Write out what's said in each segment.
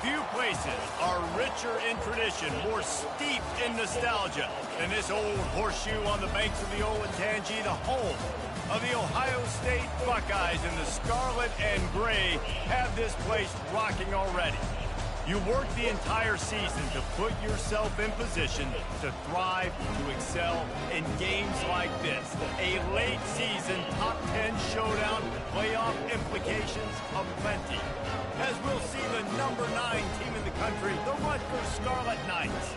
Few places are richer in tradition, more steeped in nostalgia than this old horseshoe on the banks of the Olentangy, the home of the Ohio State Buckeyes. And the scarlet and gray have this place rocking already. You work the entire season to put yourself in position to thrive, to excel in games like this. A late season top 10 showdown, playoff implications aplenty. As we'll see the number 9 team in the country, the Rutgers Scarlet Knights,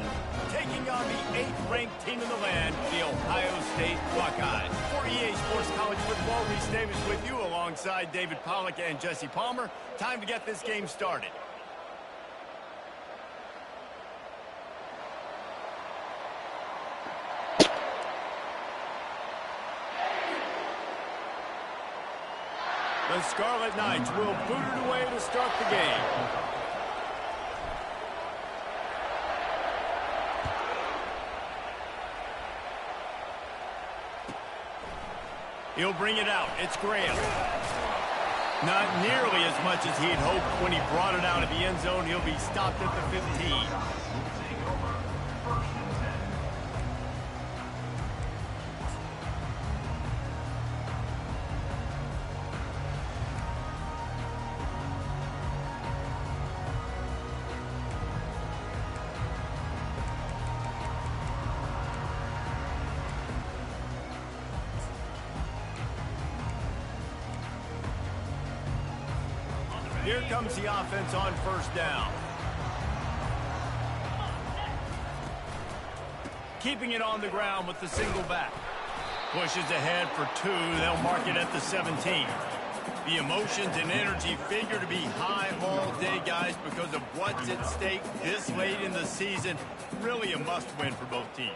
taking on the 8th-ranked team in the land, the Ohio State Buckeyes. For EA Sports College Football, Reese Davis with you alongside David Pollack and Jesse Palmer. Time to get this game started. The Scarlet Knights will boot it away to start the game. He'll bring it out. It's Graham. Not nearly as much as he'd hoped when he brought it out of the end zone. He'll be stopped at the 15. Here comes the offense on first down. Keeping it on the ground with the single back. Pushes ahead for 2. They'll mark it at the 17. The emotions and energy figure to be high all day, guys, because of what's at stake this late in the season. Really a must-win for both teams.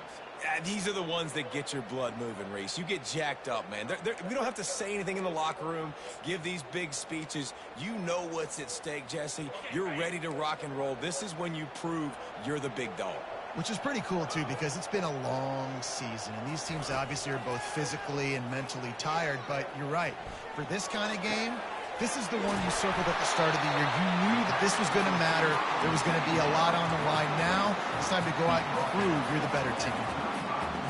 These are the ones that get your blood moving, Reese. You get jacked up, man. We don't have to say anything in the locker room, give these big speeches. You know what's at stake, Jesse. You're ready to rock and roll. This is when you prove you're the big dog. Which is pretty cool, too, because it's been a long season. And these teams obviously are both physically and mentally tired. But you're right. For this kind of game, this is the one you circled at the start of the year. You knew that this was going to matter. There was going to be a lot on the line. Now it's time to go out and prove you're the better team.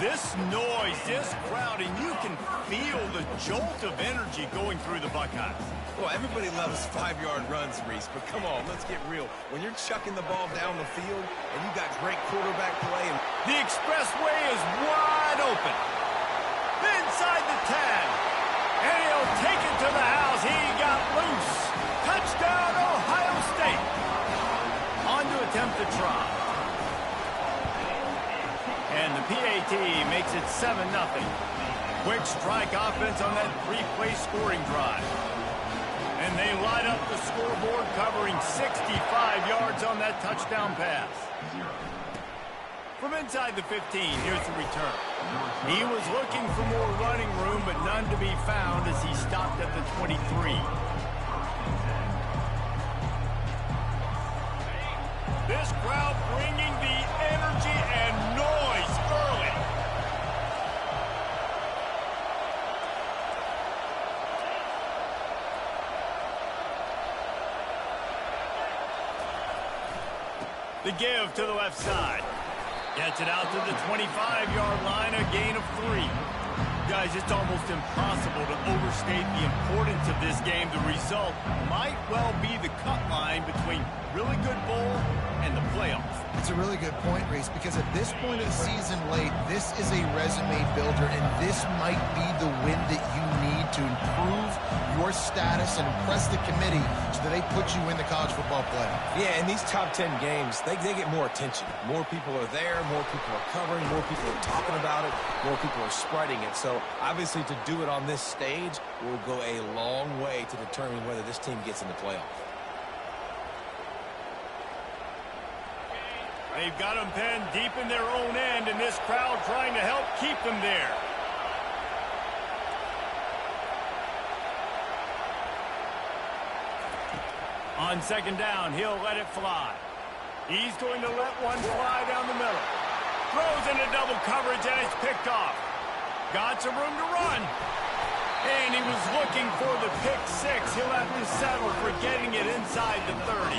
This noise, this crowd, and you can feel the jolt of energy going through the Buckeyes. Well, everybody loves 5-yard runs, Reese, but come on, let's get real. When you're chucking the ball down the field and you got great quarterback play, and the expressway is wide open. Inside the 10. And he'll take it to the house. He got loose. Touchdown, Ohio State. On to attempt the try. And the PAT makes it 7-0. Quick strike offense on that 3-play scoring drive. And they light up the scoreboard, covering 65 yards on that touchdown pass. From inside the 15, here's the return. He was looking for more running room, but none to be found as he stopped at the 23. This crowd bringing the energy and noise early. The give to the left side. Gets it out to the 25-yard line, a gain of 3. Guys, it's almost impossible to overstate the importance of this game. The result might well be the cut line between really good bowl and the playoffs. It's a really good point, Reese, because at this point of the season late, this is a resume builder, and this might be the win that you need to improve your status and impress the committee so that they put you in the college football playoff. Yeah, in these top 10 games, they get more attention. More people are there, more people are covering, more people are talking about it, more people are spreading it. So obviously to do it on this stage will go a long way to determine whether this team gets in the playoff. They've got them penned deep in their own end, and this crowd trying to help keep them there. On second down, he'll let it fly. He's going to let one fly down the middle. Throws into double coverage, and it's picked off. Got some room to run. And he was looking for the pick 6. He'll have to settle for getting it inside the 30.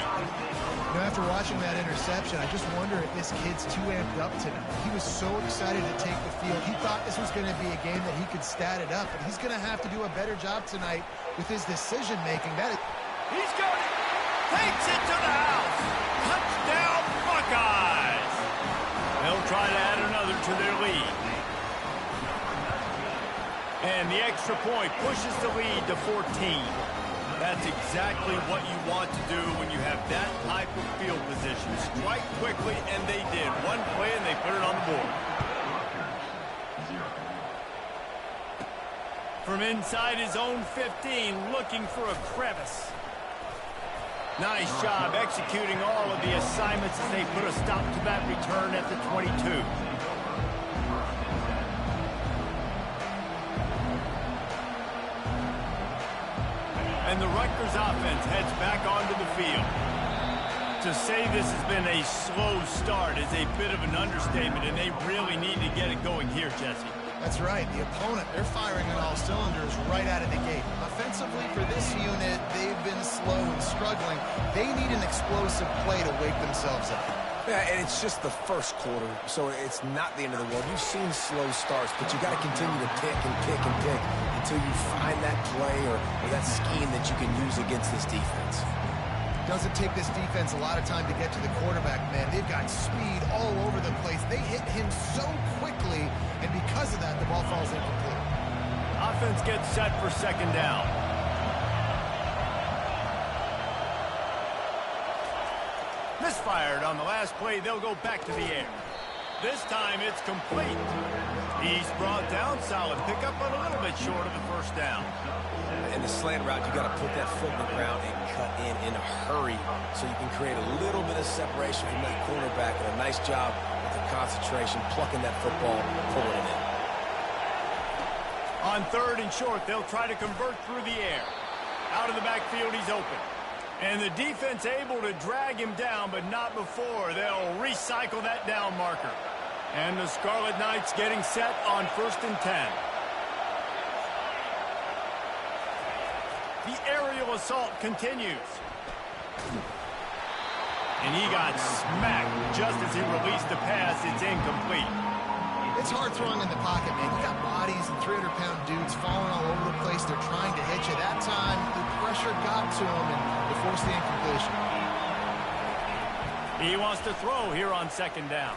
You know, after watching that interception, I just wonder if this kid's too amped up tonight. He was so excited to take the field. He thought this was going to be a game that he could stat it up, but he's going to have to do a better job tonight with his decision-making. He's got it. Takes it to the house. Touchdown, Buckeyes. They'll try to add another to their lead. And the extra point pushes the lead to 14. That's exactly what you want to do when you have that type of field position. Strike quickly, and they did. One play, and they put it on the board. From inside his own 15, looking for a crevice. Nice job executing all of the assignments as they put a stop to that return at the 22. And the Rutgers offense heads back onto the field. To say this has been a slow start is a bit of an understatement, and they really need to get it going here, Jesse. That's right. The opponent, they're firing on all cylinders right out of the gate. Offensively, for this unit, they've been slow and struggling. They need an explosive play to wake themselves up. Yeah, and it's just the first quarter, so it's not the end of the world. You've seen slow starts, but you got to continue to pick and pick and pick until you find that play or that scheme that you can use against this defense. Doesn't take this defense a lot of time to get to the quarterback, man. They've got speed all over the place. They hit him so quickly, and because of that, the ball falls incomplete. Offense gets set for second down. Misfired on the last play. They'll go back to the air. This time it's complete. He's brought down. Solid pickup, but a little bit short of the first down. In the slant route, you got to put that foot in the ground and cut in a hurry so you can create a little bit of separation from that cornerback, and a nice job with the concentration, plucking that football, pulling it in. On third and short, they'll try to convert through the air. Out of the backfield, he's open. And the defense able to drag him down, but not before. They'll recycle that down marker. And the Scarlet Knights getting set on 1st and 10. The aerial assault continues. And he got smacked just as he released the pass. It's incomplete. It's hard throwing in the pocket, man. You got bodies and 300-pound dudes falling all over the place. They're trying to hit you. That time, the pressure got to him, and they forced the incompletion. He wants to throw here on second down.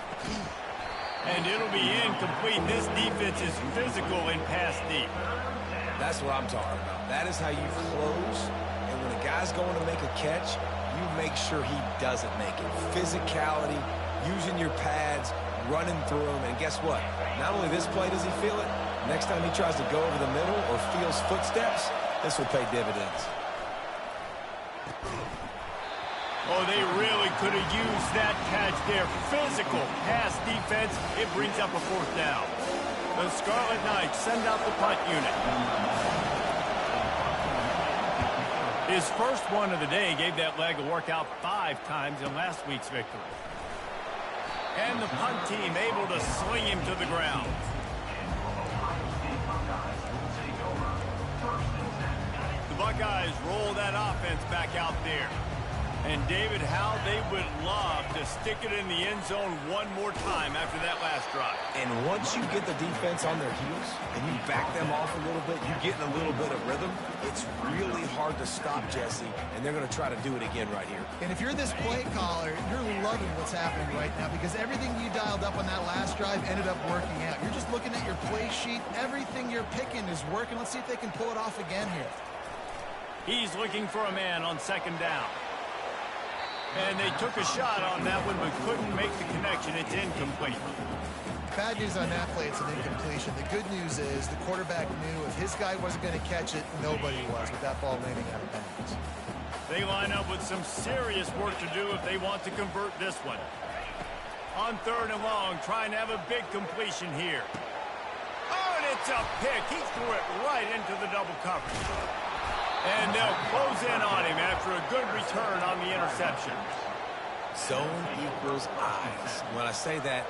And it'll be incomplete. This defense is physical and pass deep. That's what I'm talking about. That is how you close. And when a guy's going to make a catch, you make sure he doesn't make it. Physicality, using your pads, running through him. And guess what? Not only this play does he feel it, next time he tries to go over the middle or feels footsteps, this will pay dividends. Oh, they really could have used that catch there. Physical pass defense. It brings up a fourth down. The Scarlet Knights send out the punt unit. His first one of the day gave that leg a workout 5 times in last week's victory. And the punt team able to sling him to the ground. The Buckeyes roll that offense back out there. And, David, how they would love to stick it in the end zone one more time after that last drive. And once you get the defense on their heels and you back them off a little bit, you get in a little bit of rhythm, it's really hard to stop, Jesse, and they're going to try to do it again right here. And if you're this play caller, you're loving what's happening right now because everything you dialed up on that last drive ended up working out. You're just looking at your play sheet. Everything you're picking is working. Let's see if they can pull it off again here. He's looking for a man on second down. And they took a shot on that one, but couldn't make the connection. It's incomplete. Bad news on that play, it's an incompletion. The good news is the quarterback knew if his guy wasn't going to catch it, nobody was with that ball landing out of bounds. They line up with some serious work to do if they want to convert this one. On third and long, trying to have a big completion here. Oh, and it's a pick. He threw it right into the double coverage. And they'll close in on him after a good return on the interception. Zone equals eyes. When I say that,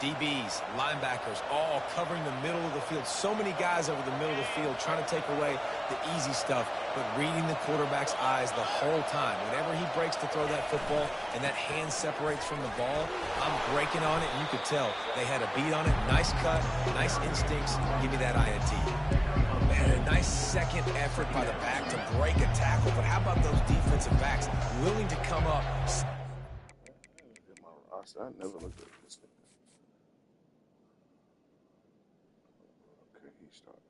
DBs, linebackers, all covering the middle of the field. So many guys over the middle of the field trying to take away the easy stuff, but reading the quarterback's eyes the whole time. Whenever he breaks to throw that football and that hand separates from the ball, I'm breaking on it, and you could tell they had a beat on it. Nice cut, nice instincts. Give me that INT. Man, a nice second effort by the back to break a tackle, but how about those defensive backs willing to come up? I never looked at this thing. Okay, he started.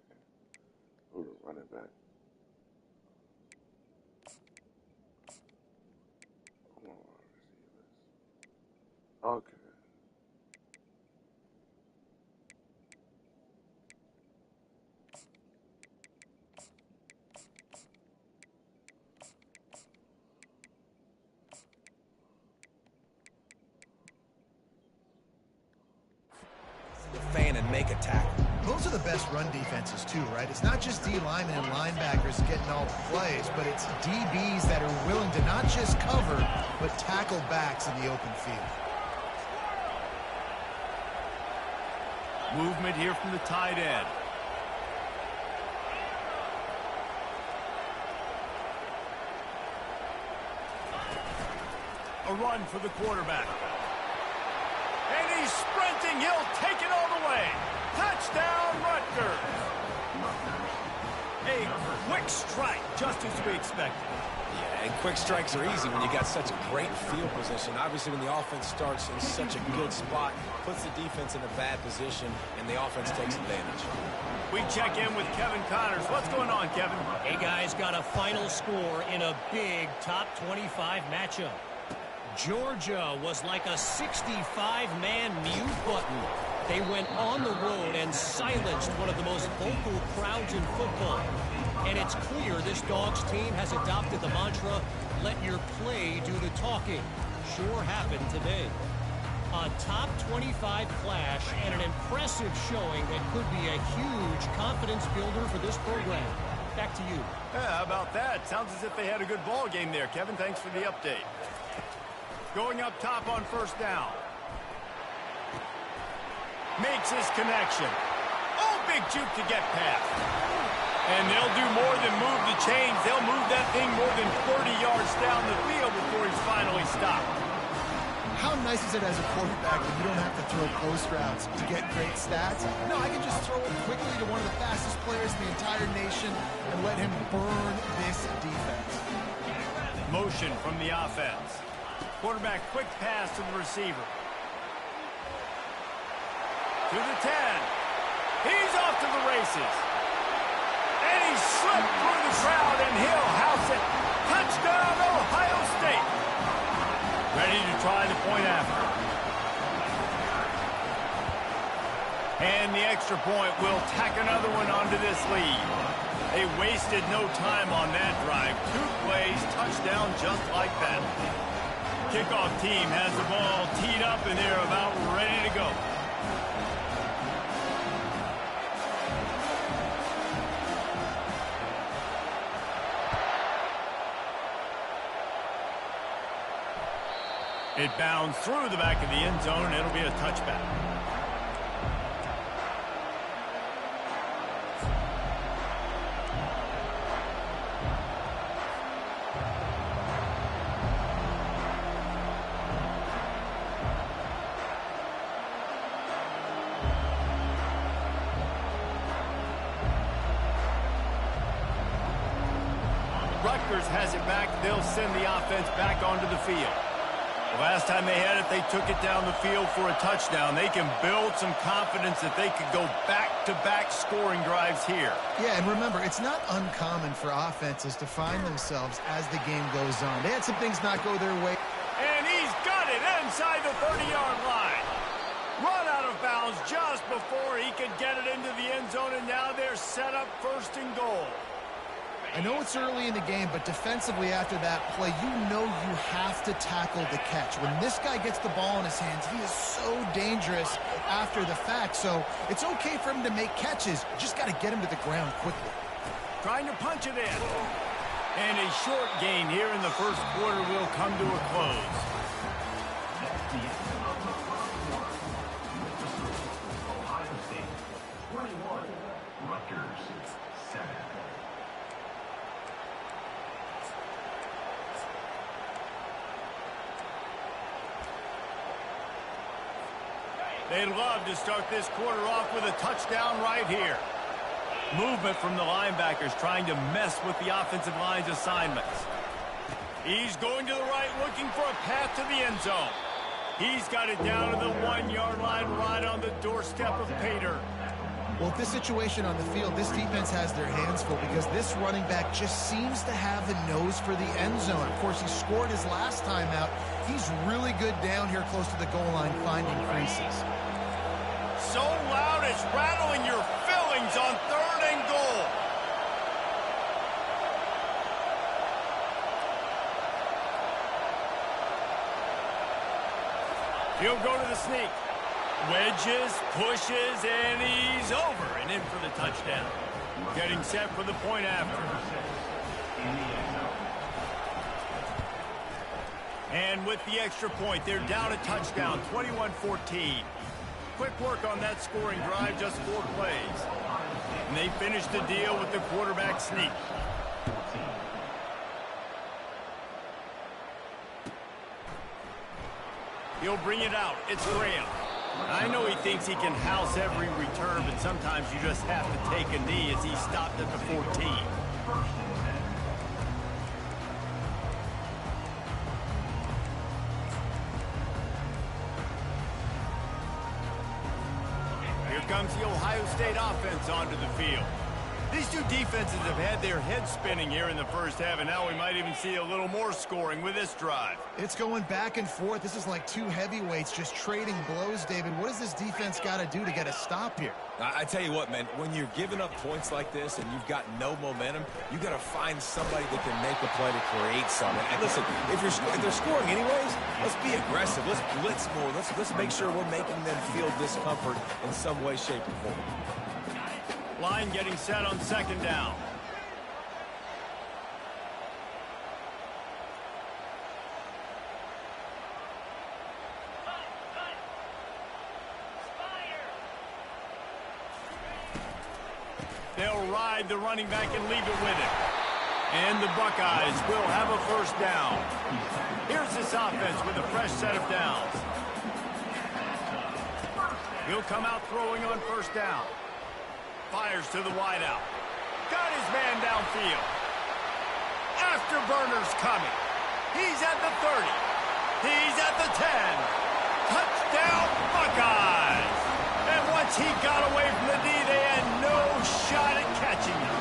Who the running back? Come on, receivers. Okay. Fan and make a tackle. Those are the best run defenses too, right? It's not just D linemen and linebackers getting all the plays, but it's DBs that are willing to not just cover, but tackle backs in the open field. Movement here from the tight end. A run for the quarterback. And he's sprinting. He'll take it all the way. Touchdown, Rutgers. A quick strike, just as we expected. Yeah, and quick strikes are easy when you got such a great field position. Obviously, when the offense starts in such a good spot, puts the defense in a bad position, and the offense takes advantage. We check in with Kevin Connors. What's going on, Kevin? Hey, guys, got a final score in a big top 25 matchup. Georgia was like a 65-man mute button. They went on the road and silenced one of the most vocal crowds in football. And it's clear this Dogs team has adopted the mantra, let your play do the talking. Sure happened today. A top 25 clash and an impressive showing that could be a huge confidence builder for this program. Back to you. Yeah, how about that? Sounds as if they had a good ball game there, Kevin. Thanks for the update. Going up top on first down. Makes his connection. Oh, big juke to get past. And they'll do more than move the chains. They'll move that thing more than 30 yards down the field before he's finally stopped. How nice is it as a quarterback when you don't have to throw post routes to get great stats? No, I can just throw it quickly to one of the fastest players in the entire nation and let him burn this defense. Motion from the offense. Quarterback quick pass to the receiver. To the 10. He's off to the races. And he slipped through the crowd, and he'll house it. Touchdown, Ohio State. Ready to try the point after. And the extra point will tack another one onto this lead. They wasted no time on that drive. 2 plays, touchdown just like that. Kickoff team has the ball teed up, and they're about ready to go. It bounds through the back of the end zone, and it'll be a touchback. Rutgers has it back. They'll send the offense back onto the field. The last time they had it, they took it down the field for a touchdown. They can build some confidence that they could go back-to-back scoring drives here. Yeah, and remember, it's not uncommon for offenses to find themselves as the game goes on. They had some things not go their way. And he's got it inside the 30-yard line. Run out of bounds just before he could get it into the end zone, and now they're set up first and goal. I know it's early in the game, but defensively after that play, you know you have to tackle the catch. When this guy gets the ball in his hands, he is so dangerous after the fact. So it's okay for him to make catches. You just got to get him to the ground quickly. Trying to punch it in. And a short gain here in the first quarter will come to a close. They'd love to start this quarter off with a touchdown right here. Movement from the linebackers trying to mess with the offensive line's assignments. He's going to the right, looking for a path to the end zone. He's got it down to the 1-yard line right on the doorstep of Pater. Well, with this situation on the field, this defense has their hands full because this running back just seems to have the nose for the end zone. Of course, he scored his last time out. He's really good down here close to the goal line finding creases. So loud it's rattling your fillings on 3rd and goal. He'll go to the sneak. Wedges, pushes, and he's over and in for the touchdown. Getting set for the point after. And with the extra point, they're down a touchdown, 21-14. Quick work on that scoring drive, just 4 plays. And they finish the deal with the quarterback sneak. He'll bring it out. It's Graham. I know he thinks he can house every return, but sometimes you just have to take a knee as he stopped at the 14. Here comes the Ohio State offense onto the field. These two defenses have had their heads spinning here in the first half, and now we might even see a little more scoring with this drive. It's going back and forth. This is like two heavyweights just trading blows, David. What does this defense got to do to get a stop here? I tell you what, man, when you're giving up points like this and you've got no momentum, you got to find somebody that can make a play to create something. And listen, if they're scoring anyways, let's be aggressive. Let's blitz more. Let's make sure we're making them feel discomfort in some way, shape, or form. Line getting set on 2nd down. They'll ride the running back and leave it with him. And the Buckeyes will have a 1st down. Here's this offense with a fresh set of downs. He'll come out throwing on 1st down. Fires to the wideout. Got his man downfield. Afterburner's coming. He's at the 30. He's at the 10. Touchdown, Buckeyes! And once he got away from the D, they had no shot at catching him.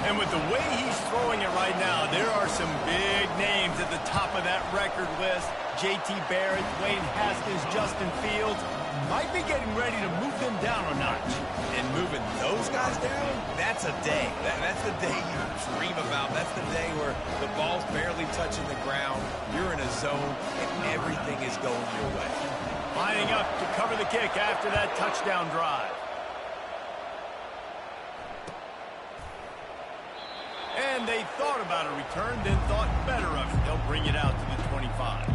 And with the way he's throwing it right now, there are some big names at the top of that record list. J.T. Barrett, Dwayne Haskins, Justin Fields might be getting ready to move them down a notch. And moving those guys down, that's a day. That's the day you dream about. That's the day where the ball's barely touching the ground, you're in a zone, and everything is going your way. Lining up to cover the kick after that touchdown drive. And they thought about a return, then thought better of it. They'll bring it out to the 25.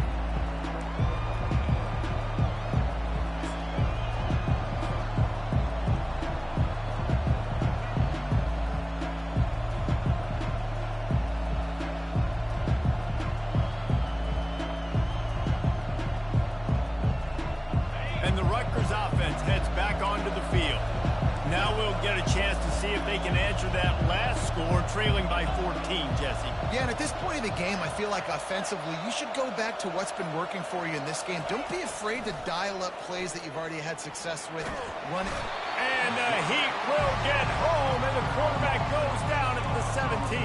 Now we'll get a chance to see if they can answer that last score, trailing by 14, Jesse. Yeah, and at this point in the game, I feel like offensively, you should go back to what's been working for you in this game. Don't be afraid to dial up plays that you've already had success with. Run it. And the Heat will get home, and the quarterback goes down at the 17.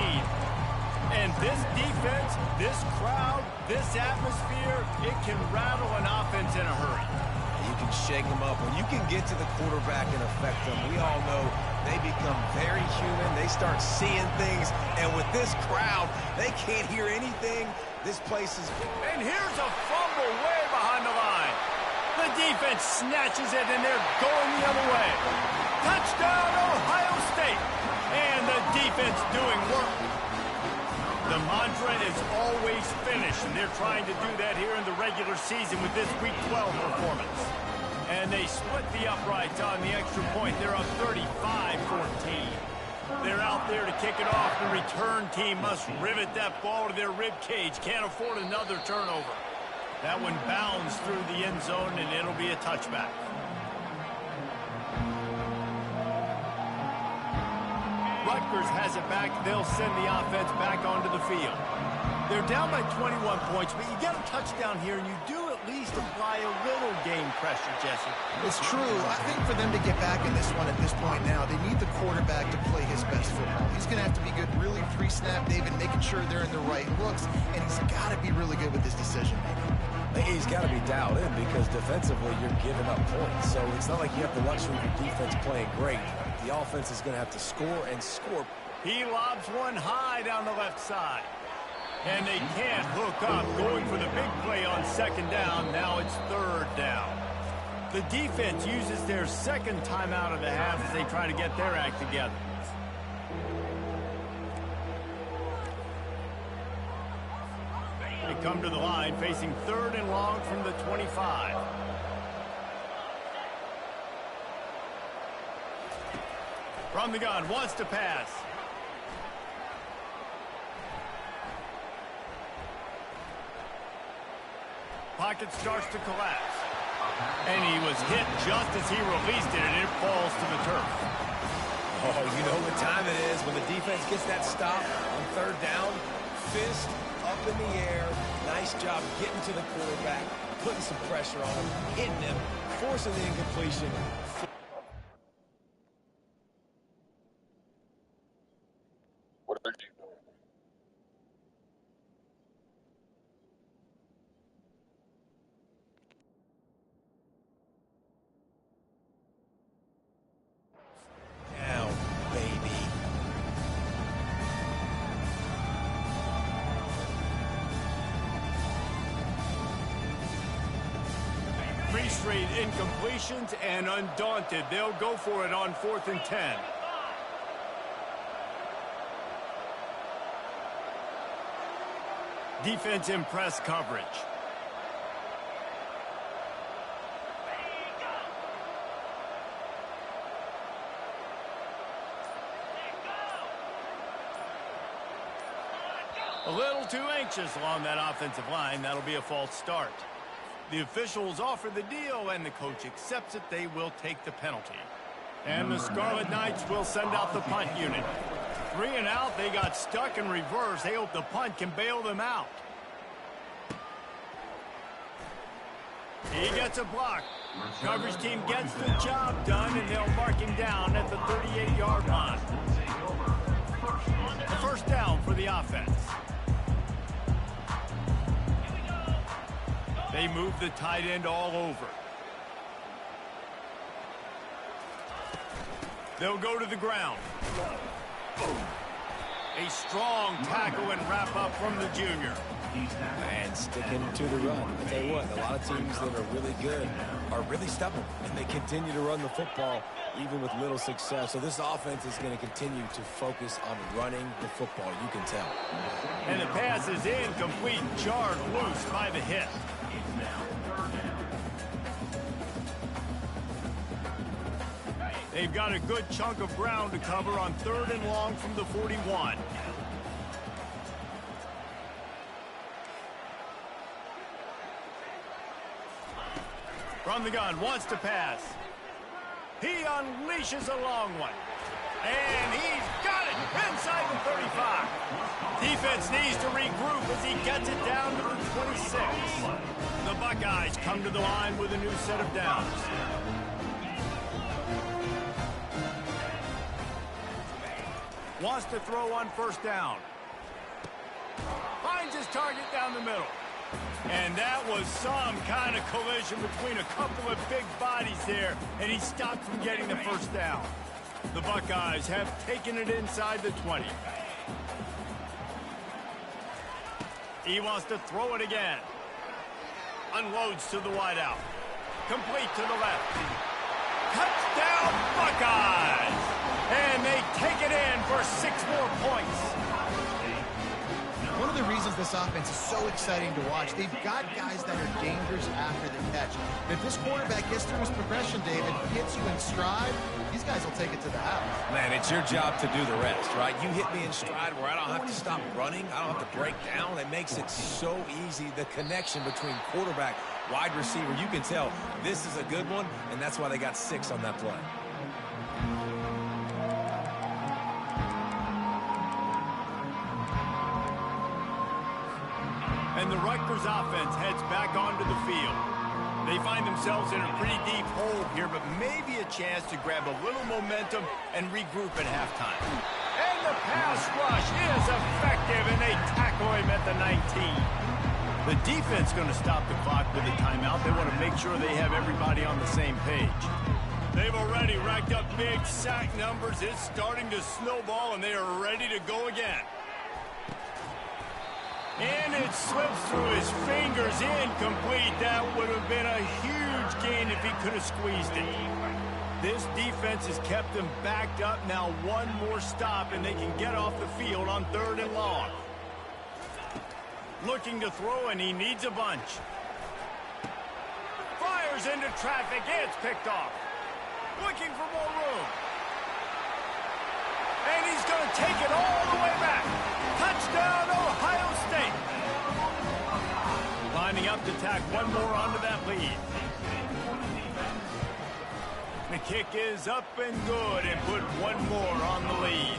And this defense, this crowd, this atmosphere, it can rattle an offense in a hurry. You can shake them up. When you can get to the quarterback and affect them, we all know they become very human. They start seeing things. And with this crowd, they can't hear anything. This place is... And here's a fumble way behind the line. The defense snatches it, and they're going the other way. Touchdown, Ohio State. And the defense doing work. The mantra is always finish, and they're trying to do that here in the regular season with this Week 12 performance. And they split the uprights on the extra point. They're up 35-14. They're out there to kick it off. The return team must rivet that ball to their rib cage. Can't afford another turnover. That one bounds through the end zone, and it'll be a touchback. Rutgers has it back. They'll send the offense back onto the field. They're down by 21 points, but you get a touchdown here, and you do at least apply a little game pressure, Jesse. It's true. I think for them to get back in this one at this point now, they need the quarterback to play his best football. He's going to have to be good really pre-snap, David, making sure they're in the right looks, and he's got to be really good with his decision-making. He's got to be dialed in because defensively you're giving up points. So it's not like you have the luxury of your defense playing great. The offense is going to have to score and score. He lobs one high down the left side. And they can't hook up, going for the big play on second down. Now it's third down. The defense uses their second timeout of the half as they try to get their act together. They come to the line facing third and long from the 25. From the gun, wants to pass. Pocket starts to collapse. And he was hit just as he released it, and it falls to the turf. Oh, you know what time it is when the defense gets that stop on third down. Fist up in the air. Nice job getting to the quarterback, putting some pressure on him, hitting him, forcing the incompletion. What are you doing? Now, baby. 3 straight incompletions, and undaunted, they'll go for it on 4th and 10. Defense in press coverage. A little too anxious along that offensive line. That'll be a false start. The officials offer the deal, and the coach accepts it. They will take the penalty. And the Scarlet Knights will send out the punt unit. 3 and out. They got stuck in reverse. They hope the punt can bail them out. He gets a block. Coverage team gets the job done, and they'll mark him down at the 38-yard line. A first down for the offense. They move the tight end all over. They'll go to the ground. A strong tackle and wrap up from the junior. And sticking to the run. I tell you what, a lot of teams that are really good are really stubborn, and they continue to run the football even with little success. So this offense is going to continue to focus on running the football, you can tell. And the pass is incomplete, jarred loose by the hit. They've got a good chunk of ground to cover on 3rd and long from the 41. From the gun, wants to pass. He unleashes a long one. And he's got it inside the 35. Defense needs to regroup as he gets it down to the 26. The Buckeyes come to the line with a new set of downs. Wants to throw on first down. Finds his target down the middle. And that was some kind of collision between a couple of big bodies there, and he stopped from getting the first down. The Buckeyes have taken it inside the 20. He wants to throw it again. Unloads to the wideout. Complete to the left. Touchdown, Buckeyes! And they take it in for 6 more points. One of the reasons reasons this offense is so exciting to watch. They've got guys that are dangerous after the catch. And if this quarterback gets through his progression, David, hits you in stride, these guys will take it to the house. Man, it's your job to do the rest, right? You hit me in stride where I don't have to stop running. I don't have to break down. It makes it so easy, the connection between quarterback, wide receiver. You can tell this is a good one, and that's why they got 6 on that play. And the Rutgers offense heads back onto the field. They find themselves in a pretty deep hole here, but maybe a chance to grab a little momentum and regroup at halftime. And the pass rush is effective, and they tackle him at the 19. The defense going to stop the clock with a timeout. They want to make sure they have everybody on the same page. They've already racked up big sack numbers. It's starting to snowball, and they are ready to go again. And it slips through his fingers, incomplete. That would have been a huge gain if he could have squeezed it. This defense has kept them backed up. Now one more stop, and they can get off the field on 3rd and long. Looking to throw, and he needs a bunch. Fires into traffic. It's picked off. Looking for more room. And he's going to take it all the way back. Touchdown, Ohio State. Lining up to tack one more onto that lead. The kick is up and good, and put one more on the lead.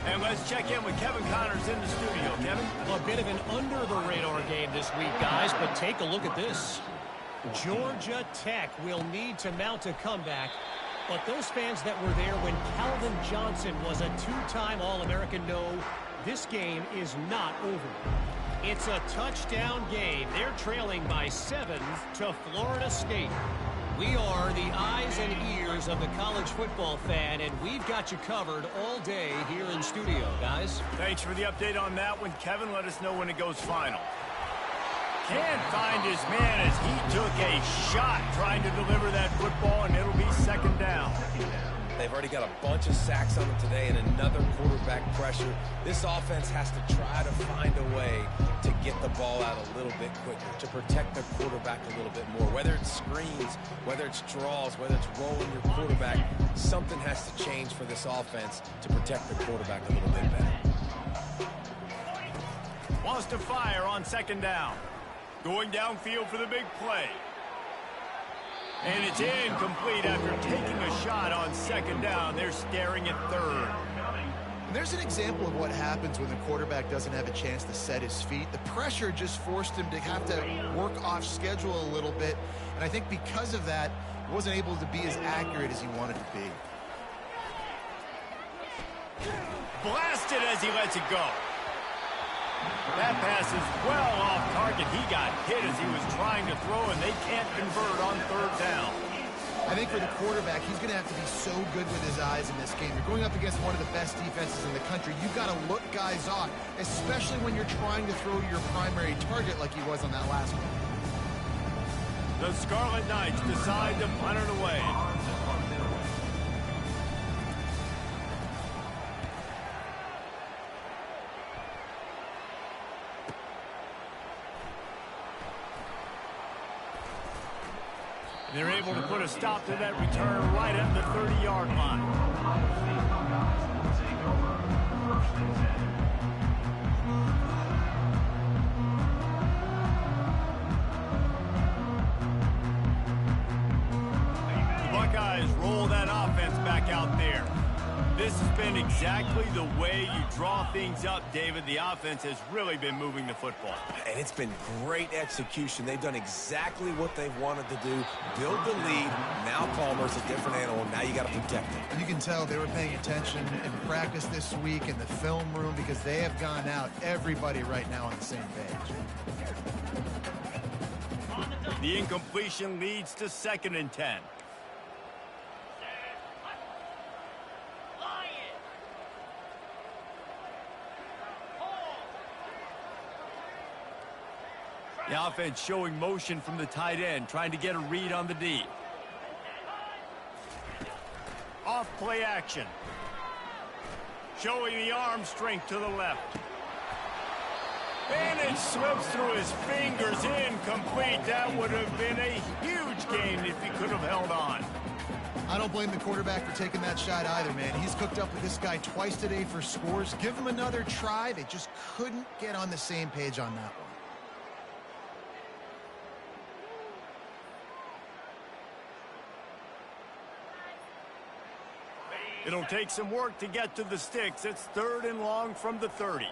And let's check in with Kevin Connors in the studio. Kevin? A bit of an under-the-radar game this week, guys, but take a look at this. Georgia Tech will need to mount a comeback, but those fans that were there when Calvin Johnson was a 2-time All-American know this game is not over. It's a touchdown game. They're trailing by 7 to Florida State. We are the eyes and ears of the college football fan, and we've got you covered all day here in studio, guys. Thanks for the update on that one, Kevin. Let us know when it goes final. Can't find his man as he took a shot trying to deliver that football, and it'll be 2nd down. They've already got a bunch of sacks on them today and another quarterback pressure. This offense has to try to find a way to get the ball out a little bit quicker, to protect their quarterback a little bit more. Whether it's screens, whether it's draws, whether it's rolling your quarterback, something has to change for this offense to protect the quarterback a little bit better. Wants to fire on 2nd down. Going downfield for the big play. And it's incomplete after taking a shot on 2nd down. They're staring at 3rd. And there's an example of what happens when the quarterback doesn't have a chance to set his feet. The pressure just forced him to have to work off schedule a little bit. And I think because of that, he wasn't able to be as accurate as he wanted to be. Blasted as he lets it go. That pass is well off target. He got hit as he was trying to throw, and they can't convert on 3rd down. I think for the quarterback, he's going to have to be so good with his eyes in this game. You're going up against one of the best defenses in the country. You've got to look guys off, especially when you're trying to throw to your primary target like he was on that last one. The Scarlet Knights decide to punt it away. They're able to put a stop to that return right at the 30-yard line. The Buckeyes roll that offense back out there. This has been exactly the way you draw things up, David. The offense has really been moving the football. And it's been great execution. They've done exactly what they've wanted to do. Build the lead. Now Palmer's a different animal. Now you got to protect him. And you can tell they were paying attention in practice this week in the film room because they have gone out, everybody right now on the same page. The incompletion leads to 2nd and 10. The offense showing motion from the tight end, trying to get a read on the D. Off play action. Showing the arm strength to the left. And it slips through his fingers, incomplete. That would have been a huge gain if he could have held on. I don't blame the quarterback for taking that shot either, man. He's cooked up with this guy twice today for scores. Give him another try. They just couldn't get on the same page on that one. It'll take some work to get to the sticks. It's 3rd and long from the 30.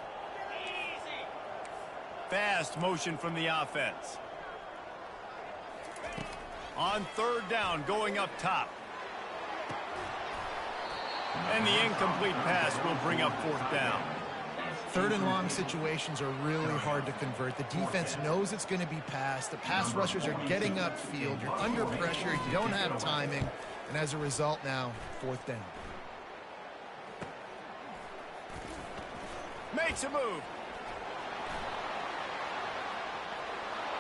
Fast motion from the offense. On 3rd down, going up top. And the incomplete pass will bring up 4th down. 3rd and long situations are really hard to convert. The defense knows it's going to be passed. The pass rushers are getting upfield. You're under pressure. You don't have timing. And as a result now, 4th down. Makes a move.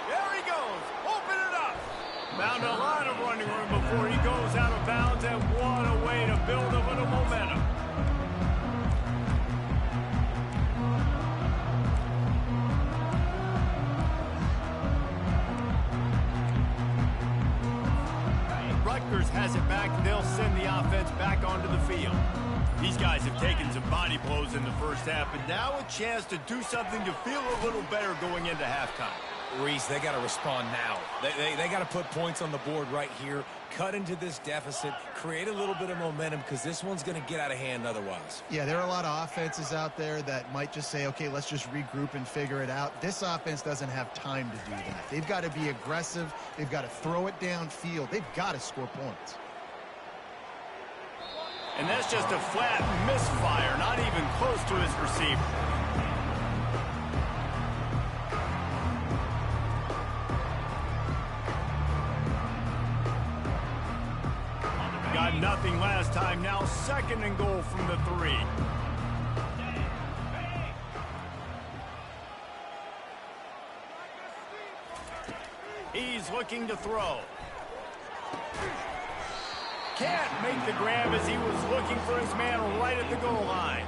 There he goes. Open it up. Found a lot of running room before he goes out of bounds, and what a way to build a little momentum. Rutgers has it back. They'll send the offense back onto the field. These guys have taken some body blows in the first half, but now a chance to do something to feel a little better going into halftime. Reese, they got to respond now. They got to put points on the board right here, cut into this deficit, create a little bit of momentum, because this one's going to get out of hand otherwise. Yeah, there are a lot of offenses out there that might just say, okay, let's just regroup and figure it out. This offense doesn't have time to do that. They've got to be aggressive. They've got to throw it downfield. They've got to score points. And that's just a flat misfire, not even close to his receiver. Got nothing last time, now 2nd and goal from the 3. He's looking to throw. Can't make the grab as he was looking for his man right at the goal line.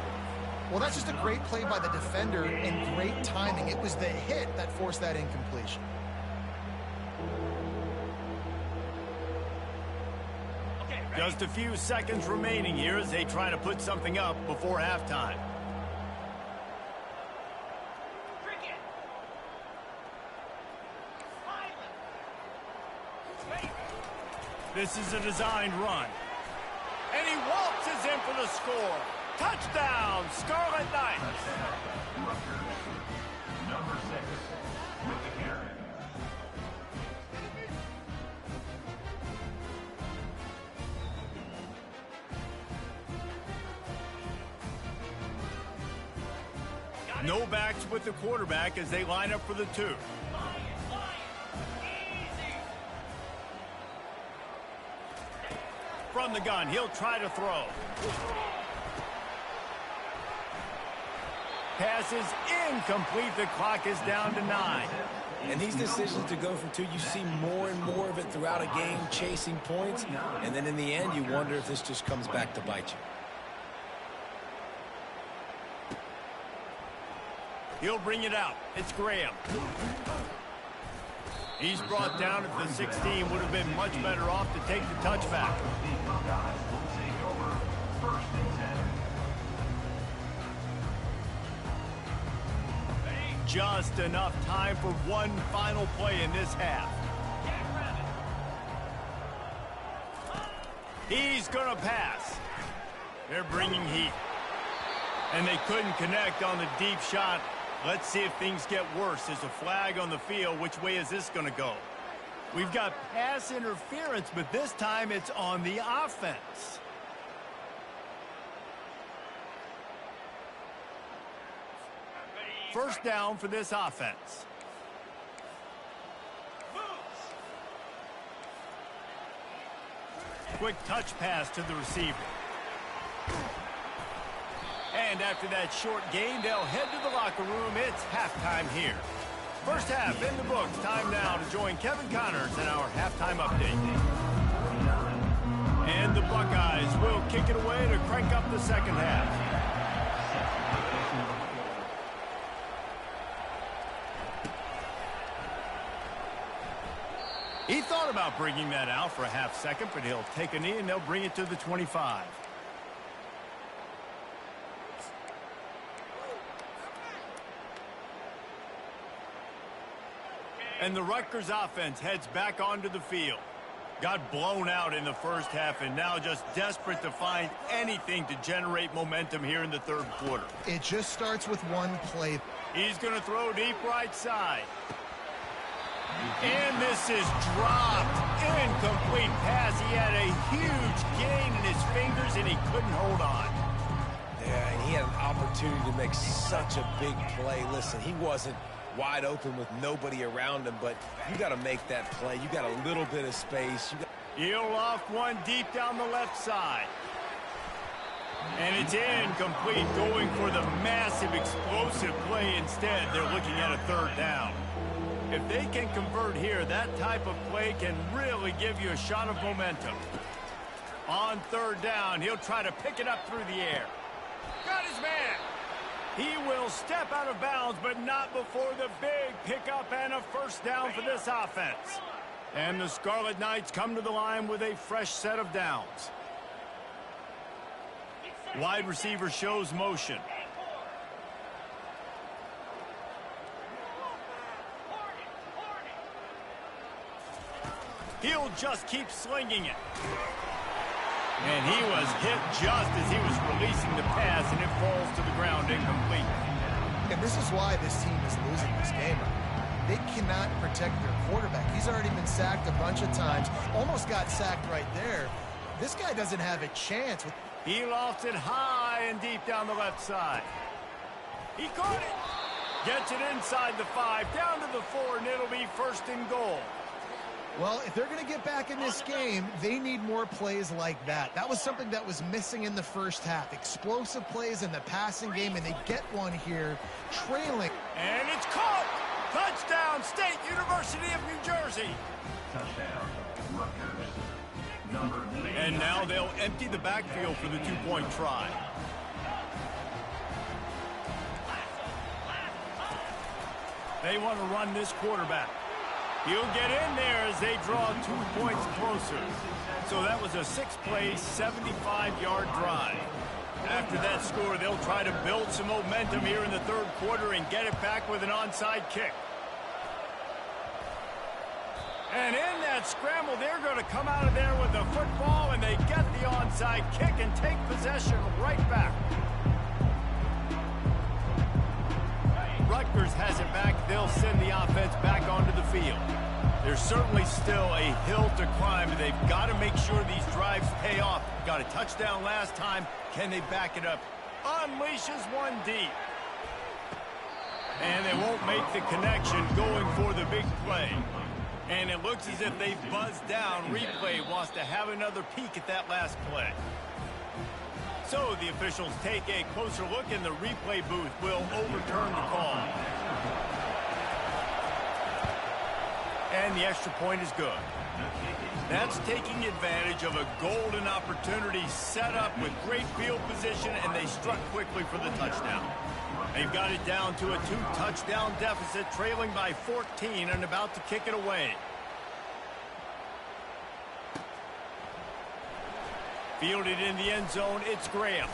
Well, that's just a great play by the defender and great timing. It was the hit that forced that incompletion. Just a few seconds remaining here as they try to put something up before halftime. This is a designed run. And he waltzes in for the score. Touchdown, Scarlet Knights. Number 6 with the carry. No backs with the quarterback as they line up for the 2. From the gun, he'll try to throw. Pass is incomplete. The clock is down to 9. And these decisions to go for 2, you see more and more of it throughout a game, chasing points. And then in the end, you wonder if this just comes back to bite you. He'll bring it out. It's Graham. He's brought down at the 16. Would have been much better off to take the touchback. Just enough time for one final play in this half. He's going to pass. They're bringing heat. And they couldn't connect on the deep shot. Let's see if things get worse. There's a flag on the field. Which way is this going to go? We've got pass interference, but this time it's on the offense. First down for this offense. Quick touch pass to the receiver. And after that short gain, they'll head to the locker room. It's halftime here. First half in the books. Time now to join Kevin Connors in our halftime update. And the Buckeyes will kick it away to crank up the second half. He thought about bringing that out for a half second, but he'll take a knee and they'll bring it to the 25. And the Rutgers offense heads back onto the field. Got blown out in the first half and now just desperate to find anything to generate momentum here in the third quarter. It just starts with one play. He's going to throw deep right side. And this is dropped. Incomplete pass. He had a huge gain in his fingers and he couldn't hold on. Yeah, and he had an opportunity to make such a big play. Listen, he wasn't wide open with nobody around him, but you got to make that play. You got a little bit of space. He'll loft one deep down the left side. And it's incomplete, going for the massive explosive play instead. They're looking at a third down. If they can convert here, that type of play can really give you a shot of momentum. On third down, he'll try to pick it up through the air. Got his man. He will step out of bounds, but not before the big pickup and a first down for this offense. And the Scarlet Knights come to the line with a fresh set of downs. Wide receiver shows motion. He'll just keep slinging it. And he was hit just as he was releasing the pass, and it falls to the ground incomplete. And this is why this team is losing this game. They cannot protect their quarterback. He's already been sacked a bunch of times. Almost got sacked right there. This guy doesn't have a chance. He lofts it high and deep down the left side. He caught it. Gets it inside the 5, down to the 4, and it'll be first and goal. Well, if they're going to get back in this game, they need more plays like that. That was something that was missing in the first half. Explosive plays in the passing game, and they get one here, trailing. And it's caught! Touchdown, State University of New Jersey! Touchdown, Rutgers. And now they'll empty the backfield for the two-point try. They want to run this quarterback. He'll get in there as they draw 2 points closer. So that was a 6-play, 75-yard drive. After that score, they'll try to build some momentum here in the third quarter and get it back with an onside kick. And in that scramble, they're going to come out of there with the football, and they get the onside kick and take possession right back. Rutgers has it back. They'll send the offense back onto the field. There's certainly still a hill to climb, and they've got to make sure these drives pay off. Got a touchdown last time. Can they back it up? Unleashes one deep. And they won't make the connection going for the big play. And it looks as if they've buzzed down. Replay wants to have another peek at that last play. So the officials take a closer look, and the replay booth will overturn the call. And the extra point is good. That's taking advantage of a golden opportunity set up with great field position, and they struck quickly for the touchdown. They've got it down to a 2-touchdown deficit, trailing by 14 and about to kick it away. Fielded in the end zone, it's Graham.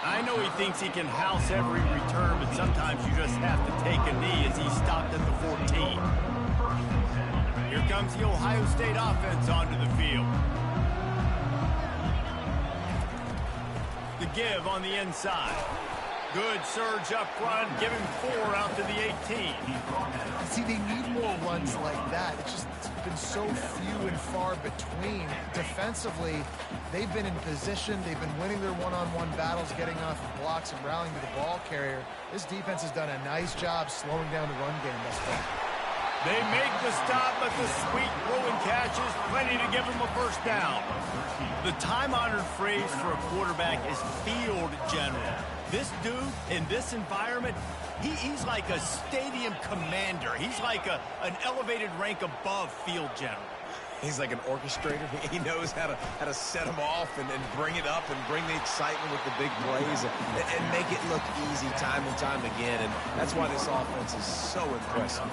I know he thinks he can house every return, but sometimes you just have to take a knee as he stopped at the 14. Here comes the Ohio State offense onto the field. The give on the inside. Good surge up front, give him 4 out to the 18. See, they need more runs like that. It's been so few and far between. Defensively, they've been in position. They've been winning their one-on-one battles, getting off of blocks and rallying to the ball carrier. This defense has done a nice job slowing down the run game thus far. They make the stop, but the sweet throwing catches, plenty to give them a first down. The time-honored phrase for a quarterback is field general. This dude, in this environment, he's like a stadium commander. He's like an elevated rank above field general. He's like an orchestrator. He knows how to set them off and bring it up and bring the excitement with the big plays and make it look easy time and time again. And that's why this offense is so impressive.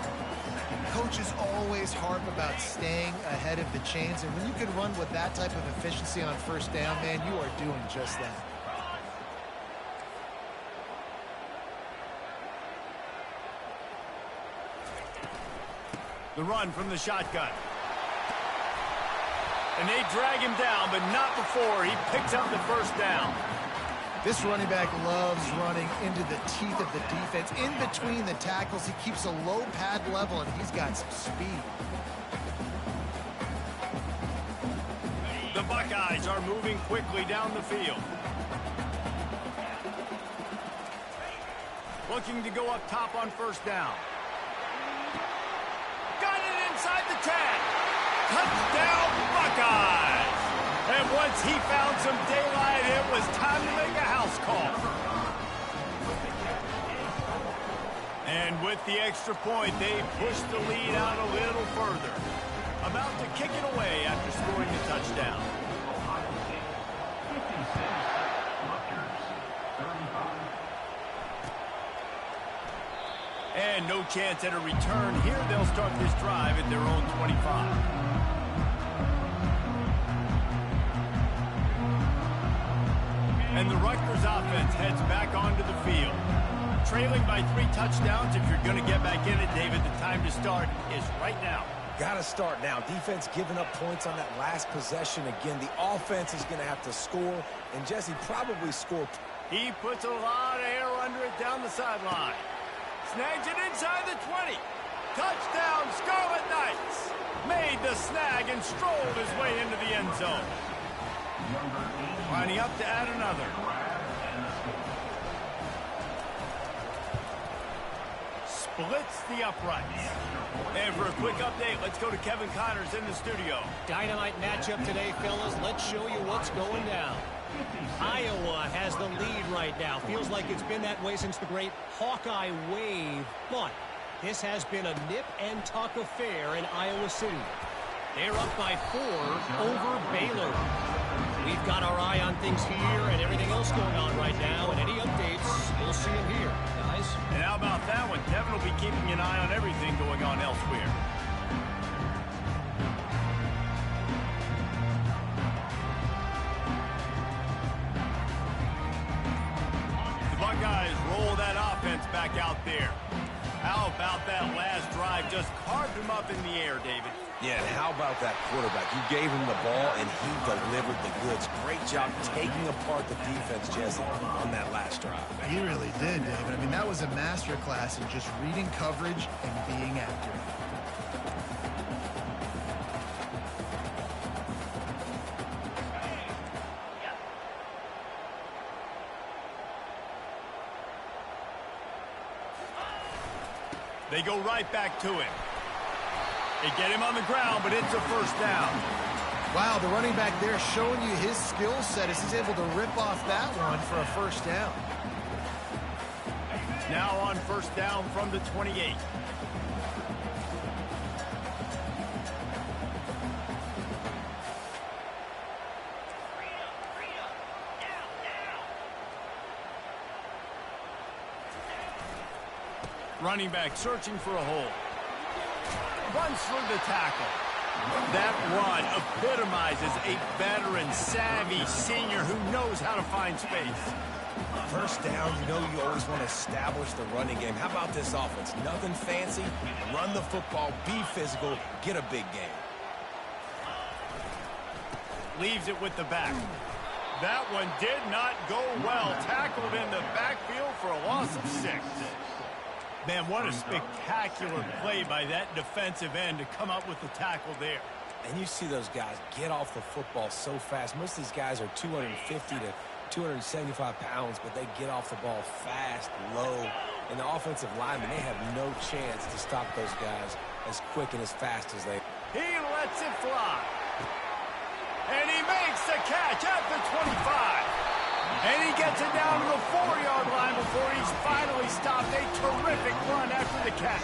coaches always harp about staying ahead of the chains, and when you can run with that type of efficiency on first down, man, you are doing just that. The run from the shotgun. And they drag him down, but not before he picks up the first down. This running back loves running into the teeth of the defense. In between the tackles, he keeps a low pad level, and he's got some speed. The Buckeyes are moving quickly down the field. Looking to go up top on first down. Got it inside the 10. Touchdown, Buckeyes! And once he found some daylight, it was time to make a house call. And with the extra point, they pushed the lead out a little further. About to kick it away after scoring the touchdown. Ohio State 56, Rutgers 35. And no chance at a return here. They'll start this drive at their own 25. And the Rutgers offense heads back onto the field. Trailing by 3 touchdowns. If you're going to get back in it, David, the time to start is right now. Got to start now. Defense giving up points on that last possession. Again, the offense is going to have to score, and Jesse probably score. He puts a lot of air under it down the sideline. Snags it inside the 20. Touchdown, Scarlet Knights. Made the snag and strolled his way into the end zone. Lining up to add another. Splits the uprights. And for a quick update, let's go to Kevin Connors in the studio. Dynamite matchup today, fellas. Let's show you what's going down. Iowa has the lead right now. Feels like it's been that way since the great Hawkeye wave. But this has been a nip-and-tuck affair in Iowa City. They're up by 4 over Baylor. We've got our eye on things here and everything else going on right now. And any updates, we'll see them here, guys. And how about that one? Kevin will be keeping an eye on everything going on elsewhere. The Buckeyes roll that offense back out there. How about that last drive? Just carved him up in the air, David. Yeah, and how about that quarterback? You gave him the ball, and he delivered the goods. Great job taking apart the defense, Jesse, on that last drive. He really did, David. I mean, that was a masterclass in just reading coverage and being accurate. They go right back to him. They get him on the ground, but it's a first down. Wow, the running back there showing you his skill set as he's able to rip off that one for a first down. Now on first down from the 28. Running back searching for a hole. Runs through the tackle. That run epitomizes a veteran, savvy senior who knows how to find space. First down, you know you always want to establish the running game. How about this offense? Nothing fancy. Run the football, be physical, get a big game. Leaves it with the back. That one did not go well. Tackled in the backfield for a loss of 6. Man, what a spectacular play by that defensive end to come up with the tackle there. And you see those guys get off the football so fast. Most of these guys are 250 to 275 pounds, but they get off the ball fast, low. And the offensive linemen, they have no chance to stop those guys as quick and as fast as they. He lets it fly. And he makes the catch at the 25. And he gets it down to the 4-yard line before he's finally stopped. A terrific run after the catch.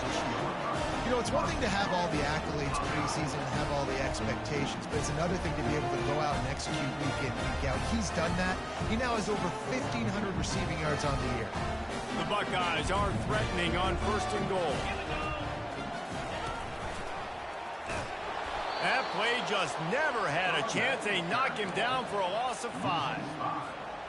You know, it's one thing to have all the accolades preseason and have all the expectations, but it's another thing to be able to go out and execute week in, week out. He's done that. He now has over 1,500 receiving yards on the year. The Buckeyes are threatening on 1st and goal. That play just never had a chance. They knock him down for a loss of 5.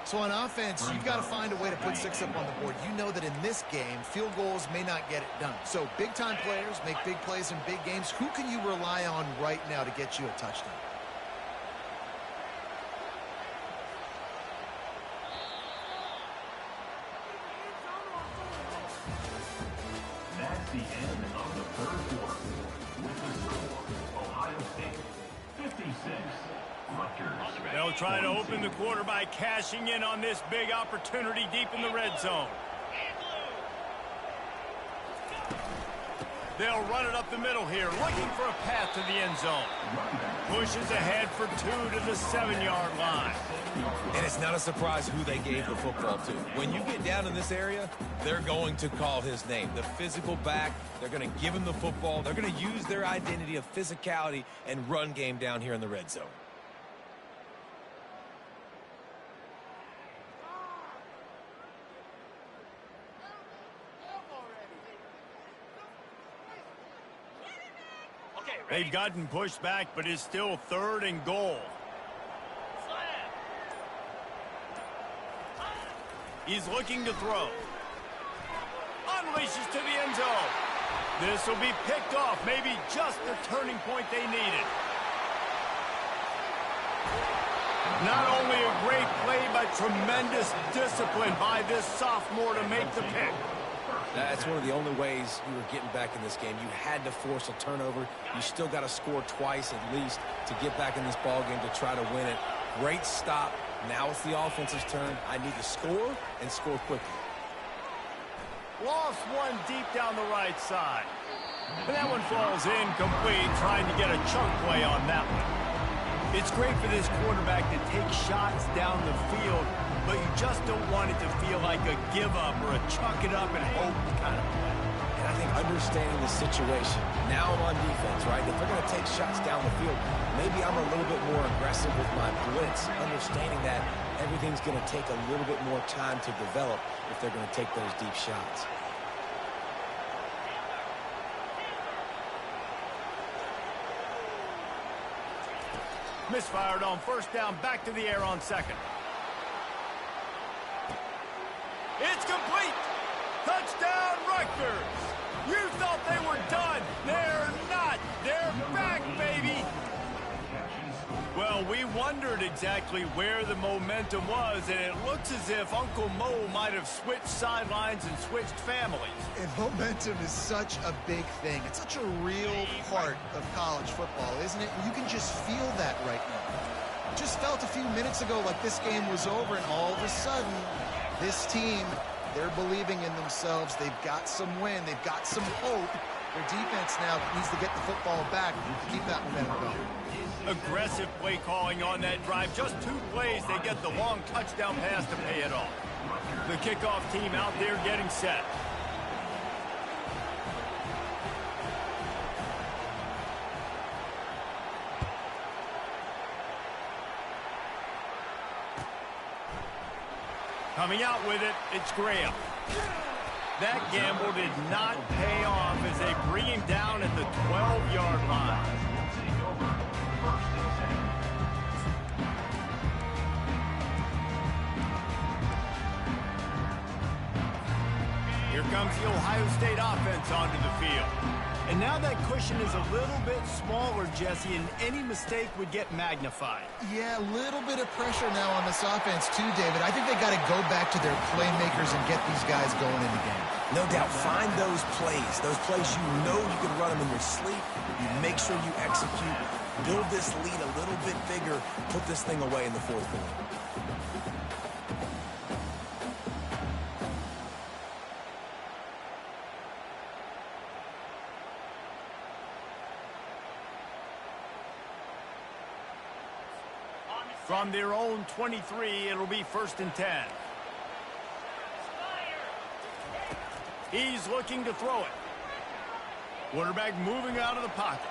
So on offense, you've got to find a way to put 6 up on the board. You know that in this game, field goals may not get it done. So big-time players make big plays in big games. Who can you rely on right now to get you a touchdown? That's the end of the third quarter. With the score, Ohio State 56, Rutgers. They'll try to open the quarter by cashing in on this big opportunity deep in the red zone. They'll run it up the middle here, looking for a path to the end zone. Pushes ahead for 2 to the 7-yard line. And it's not a surprise who they gave the football to. When you get down in this area, they're going to call his name. The physical back, they're going to give him the football. They're going to use their identity of physicality and run game down here in the red zone. They've gotten pushed back, but it's still 3rd and goal. He's looking to throw. Unleashes to the end zone. This will be picked off. Maybe just the turning point they needed. Not only a great play, but tremendous discipline by this sophomore to make the pick. That's one of the only ways you were getting back in this game. You had to force a turnover. You still got to score twice at least to get back in this ball game to try to win it. Great stop. Now it's the offense's turn. I need to score and score quickly. Lost one deep down the right side. And that one falls incomplete, trying to get a chunk play on that one. It's great for this quarterback to take shots down the field, but you just don't want it to feel like a give-up or a chuck it up and hope kind of play. And I think understanding the situation, now I'm on defense, right? If they're going to take shots down the field, maybe I'm a little bit more aggressive with my blitz, understanding that everything's going to take a little bit more time to develop if they're going to take those deep shots. Misfired on 1st down, back to the air on 2nd. It's complete! Touchdown, Rutgers! You thought they were done. They're not. They're back, baby! Well, we wondered exactly where the momentum was, and it looks as if Uncle Mo might have switched sidelines and switched families. And momentum is such a big thing. It's such a real part of college football, isn't it? You can just feel that right now. Just felt a few minutes ago like this game was over, and all of a sudden, this team, they're believing in themselves. They've got some win. They've got some hope. Their defense now needs to get the football back to keep that momentum going. Aggressive play calling on that drive. Just 2 plays, they get the long touchdown pass to pay it off. The kickoff team out there getting set. Coming out with it, it's Graham. That gamble did not pay off as they bring him down at the 12-yard line. Here comes the Ohio State offense onto the field. And now that cushion is a little bit smaller, Jesse, and any mistake would get magnified. Yeah, a little bit of pressure now on this offense too, David. I think they got to go back to their playmakers and get these guys going in the game. No doubt, find those plays you know you can run them in your sleep. You make sure you execute, build this lead a little bit bigger, put this thing away in the 4th quarter. From their own 23, it'll be 1st and 10. He's looking to throw it. Quarterback moving out of the pocket.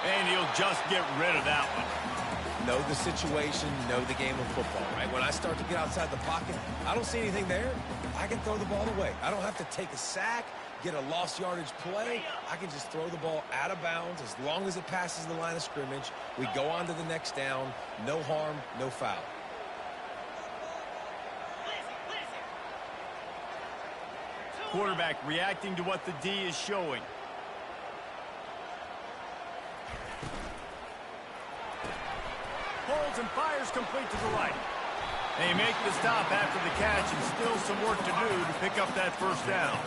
And he'll just get rid of that one. Know the situation, know the game of football, right? When I start to get outside the pocket, I don't see anything there. I can throw the ball away. I don't have to take a sack. get a lost yardage play, I can just throw the ball out of bounds as long as it passes the line of scrimmage. We go on to the next down. No harm, no foul. Quarterback reacting to what the D is showing. Holds and fires complete to the right. They make the stop after the catch, and still some work to do to pick up that first down.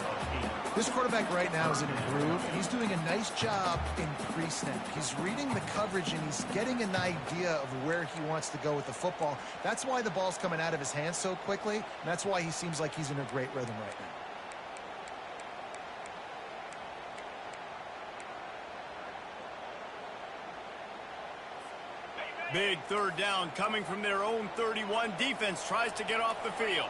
This quarterback right now is in a groove, and he's doing a nice job in pre-snap. He's reading the coverage, and he's getting an idea of where he wants to go with the football. That's why the ball's coming out of his hands so quickly, and that's why he seems like he's in a great rhythm right now. Big third down coming from their own 31. Defense tries to get off the field.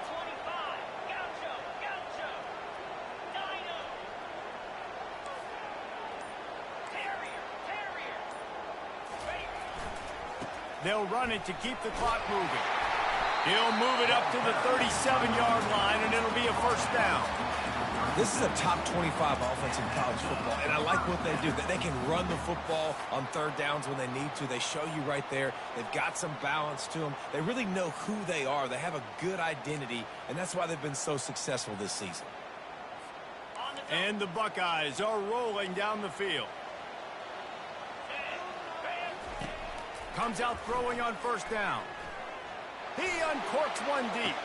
They'll run it to keep the clock moving. He'll move it up to the 37-yard line, and it'll be a first down. This is a top 25 offense in college football, and I like what they do. They can run the football on third downs when they need to. They show you right there. They've got some balance to them. They really know who they are. They have a good identity, and that's why they've been so successful this season. And the Buckeyes are rolling down the field. Comes out throwing on first down. He uncorks one deep.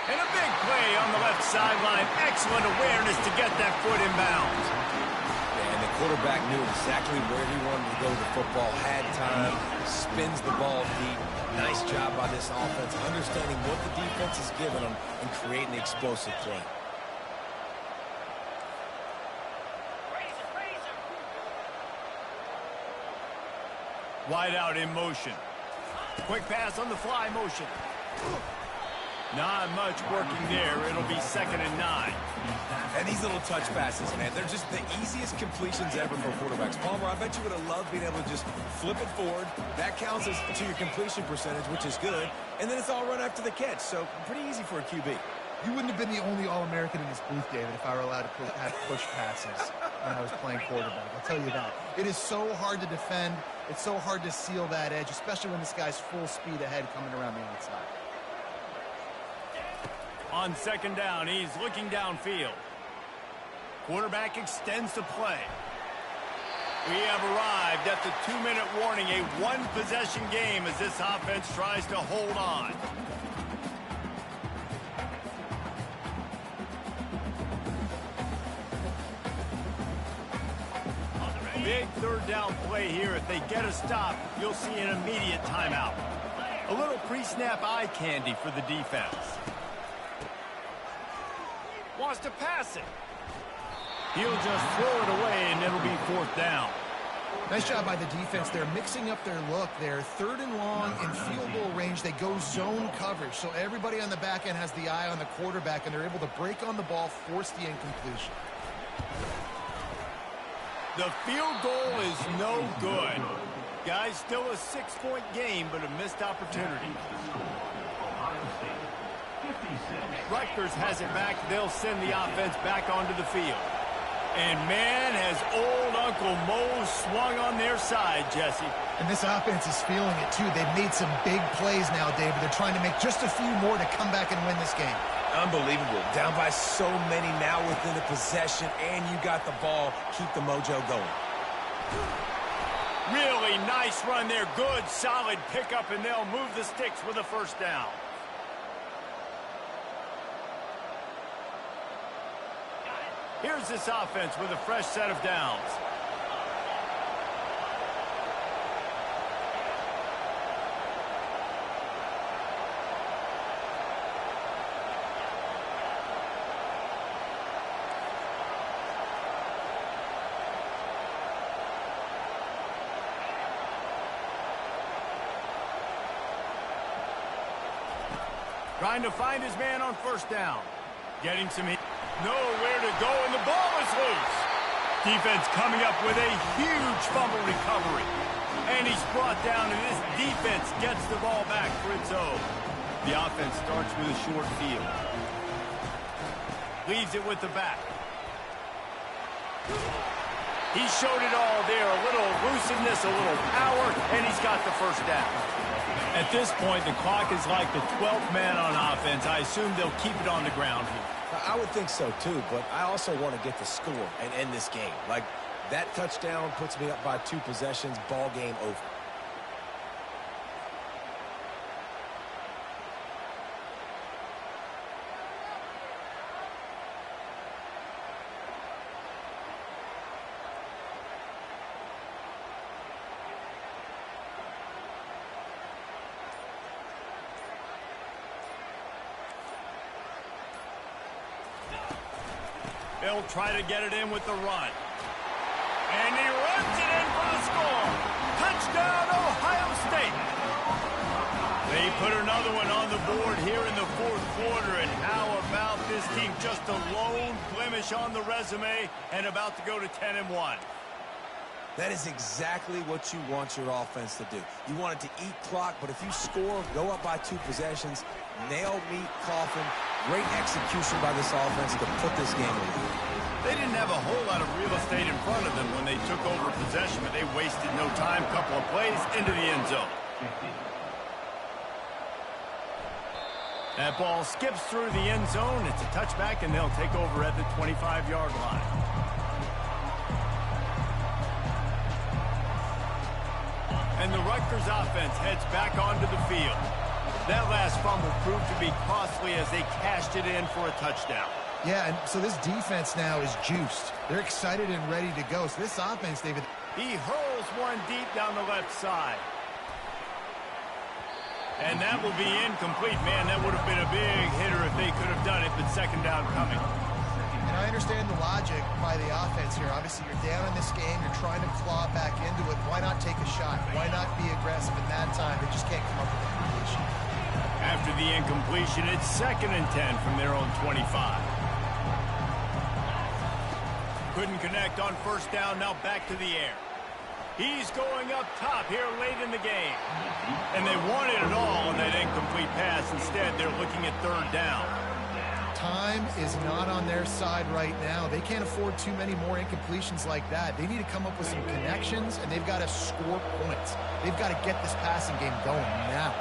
And a big play on the left sideline. Excellent awareness to get that foot in bounds. And the quarterback knew exactly where he wanted to go with the football, had time, spins the ball deep. Nice job by this offense, understanding what the defense is giving them and creating an explosive play. Wide out in motion. Quick pass on the fly motion. Not much working there. It'll be 2nd and 9. And these little touch passes, man, they're just the easiest completions ever for quarterbacks. Palmer, I bet you would have loved being able to just flip it forward. That counts as to your completion percentage, which is good. And then it's all run after the catch, so pretty easy for a QB. You wouldn't have been the only All-American in this booth, David, if I were allowed to have push passes when I was playing quarterback. I'll tell you that. It is so hard to defend. It's so hard to seal that edge, especially when this guy's full speed ahead coming around the outside. On 2nd down, he's looking downfield. Quarterback extends the play. We have arrived at the 2-minute warning, a one-possession game as this offense tries to hold on. Big third down play here. If they get a stop, you'll see an immediate timeout. A little pre-snap eye candy for the defense. Wants to pass it. He'll just throw it away, and it'll be 4th down. Nice job by the defense. They're mixing up their look. They're 3rd and long in field goal range. They go zone coverage, so everybody on the back end has the eye on the quarterback, and they're able to break on the ball, force the incompletion. The field goal is no good. Guys, still a 6-point game, but a missed opportunity. Rutgers has it back. They'll send the offense back onto the field. And, man, has old Uncle Mo swung on their side, Jesse. And this offense is feeling it, too. They've made some big plays now, David. They're trying to make just a few more to come back and win this game. Unbelievable. Down by so many now within the possession, and you got the ball. Keep the mojo going. Really nice run there. Good, solid pickup, and they'll move the sticks with a first down. Here's this offense with a fresh set of downs. Trying to find his man on first down. Getting some heat. Nowhere to go, and the ball is loose. Defense coming up with a huge fumble recovery. And he's brought down, and this defense gets the ball back for its own. The offense starts with a short field. Leaves it with the back. He showed it all there. A little elusiveness, a little power, and he's got the first down. At this point, the clock is like the 12th man on offense. I assume they'll keep it on the ground here. I would think so, too, but I also want to get the score and end this game. Like, that touchdown puts me up by 2 possessions, ball game over. They'll try to get it in with the run. And he runs it in for the score. Touchdown, Ohio State. They put another one on the board here in the 4th quarter. And how about this team? Just a lone blemish on the resume and about to go to 10-1. That is exactly what you want your offense to do. You want it to eat clock, but if you score, go up by 2 possessions, nail, meet, coffin. Great execution by this offense to put this game away. They didn't have a whole lot of real estate in front of them when they took over possession, but they wasted no time. Couple of plays into the end zone. That ball skips through the end zone. It's a touchback, and they'll take over at the 25-yard line. And the Rutgers offense heads back onto the field. That last fumble proved to be costly as they cashed it in for a touchdown. Yeah, and so this defense now is juiced. They're excited and ready to go. So this offense, David. He hurls one deep down the left side. And that will be incomplete. Man, that would have been a big hitter if they could have done it, but second down coming. And I understand the logic by the offense here. Obviously, you're down in this game. You're trying to claw back into it. Why not take a shot? Why not be aggressive in that time? They just can't come up with a completion. After the incompletion, it's 2nd and 10 from their own 25. Couldn't connect on first down, now back to the air. He's going up top here late in the game. And they wanted it all on that incomplete pass. Instead, they're looking at 3rd down. Time is not on their side right now. They can't afford too many more incompletions like that. They need to come up with some connections, and they've got to score points. They've got to get this passing game going now.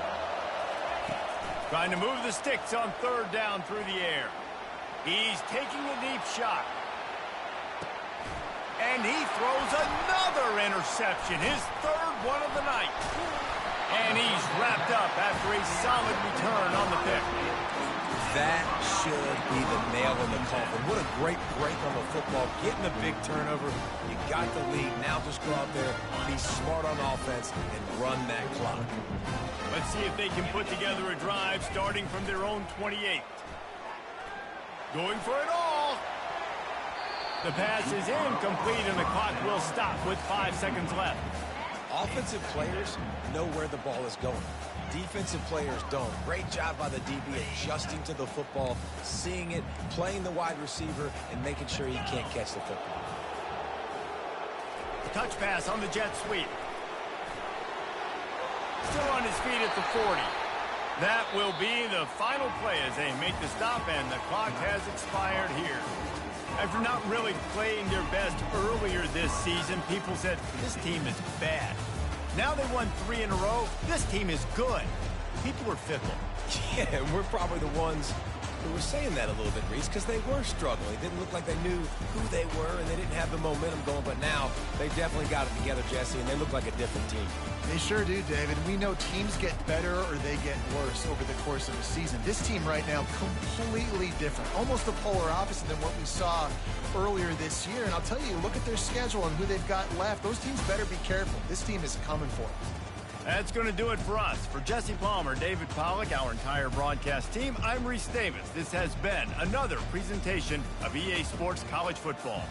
Trying to move the sticks on 3rd down through the air. He's taking a deep shot. And he throws another interception, his 3rd one of the night. And he's wrapped up after a solid return on the pick. That should be the nail in the coffin. What a great break on the football. Getting a big turnover. You got the lead. Now just go out there, be smart on offense, and run that clock. Let's see if they can put together a drive starting from their own 28. Going for it all. The pass is incomplete, and the clock will stop with 5 seconds left. Offensive players know where the ball is going. Defensive players don't. Great job by the DB adjusting to the football, seeing it, playing the wide receiver, and making sure he can't catch the football. Touch pass on the jet sweep. Still on his feet at the 40. That will be the final play as they make the stop, and the clock has expired here. After not really playing their best earlier this season, people said, this team is bad. Now they won 3 in a row. This team is good. People are fickle. Yeah, and we're probably the ones who were saying that a little bit, Reese, because they were struggling. It didn't look like they knew who they were, and they didn't have the momentum going. But now they definitely got it together, Jesse, and they look like a different team. They sure do, David. We know teams get better or they get worse over the course of a season. This team right now, completely different. Almost the polar opposite than what we saw earlier this year. And I'll tell you, look at their schedule and who they've got left. Those teams better be careful. This team is coming for them. That's going to do it for us. For Jesse Palmer, David Pollack, our entire broadcast team, I'm Reese Davis. This has been another presentation of EA Sports College Football.